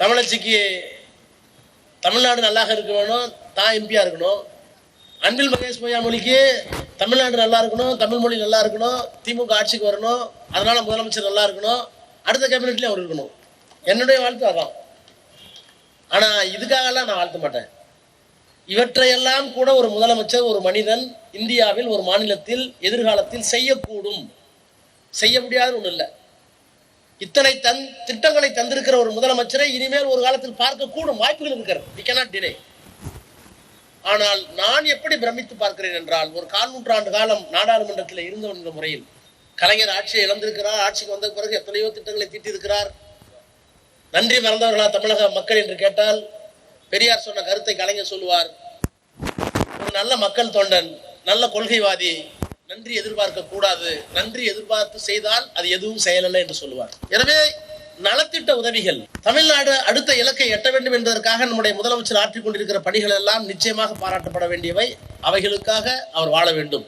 தமிழச்சிக்கு தமிழ்நாடு நல்லாக இருக்க வேணும், தான் எம்பியா இருக்கணும். அன்பில் மகேஷ் பொய்யாமொழிக்கு தமிழ்நாடு நல்லா இருக்கணும், தமிழ் மொழி நல்லா இருக்கணும், திமுக ஆட்சிக்கு வரணும், அதனால முதலமைச்சர் நல்லா இருக்கணும், அடுத்த கேபினெட்லயும் அவர் இருக்கணும். என்னுடைய வாழ்த்து அதான். ஆனா இதுக்காகலாம் நான் வாழ்த்த மாட்டேன். இவற்றையெல்லாம் கூட ஒரு முதலமைச்சர், ஒரு மனிதன் இந்தியாவில் ஒரு மாநிலத்தில் எதிர்காலத்தில் செய்யக்கூடும். செய்ய முடியாத ஒண்ணு இல்லை. இத்தனை திட்டங்களை தந்திருக்கிற ஒரு முதலமைச்சரை இனிமேல் ஒரு காலத்தில் பார்க்க கூடும் வாய்ப்புகள் இருக்கிறது. We cannot deny. ஆனால் நான் எப்படி பிரமித்து பார்க்கிறேன் என்றால், ஒரு 4 நூற்றாண்டு காலம் நாடாளுமன்றத்தில் இருந்தவன் என்ற முறையில் கலைஞர் ஆட்சியை இழந்திருக்கிறார். ஆட்சிக்கு வந்த பிறகு எத்தனையோ திட்டங்களை தீட்டியிருக்கிறார். நன்றி மறந்தவர்களா தமிழக மக்கள் என்று கேட்டால், பெரியார் சொன்ன கருத்தை கலைஞர் சொல்லுவார், ஒரு நல்ல மக்கள் தொண்டன், நல்ல கொள்கைவாதி, நன்றி எதிர்பார்க்க கூடாது, நன்றி எதிர்பார்த்து செய்தால் அது எதுவும் செயலல்ல என்று சொல்லுவார். எனவே நலத்திட்ட உதவிகள் தமிழ்நாடு அடுத்த இலக்கை எட்ட வேண்டும் என்பதற்காக நம்முடைய முதலமைச்சர் ஆற்றிக் கொண்டிருக்கிற பணிகள் எல்லாம் நிச்சயமாக பாராட்டப்பட வேண்டியவை. அவைகளுக்காக அவர் வாழ வேண்டும்.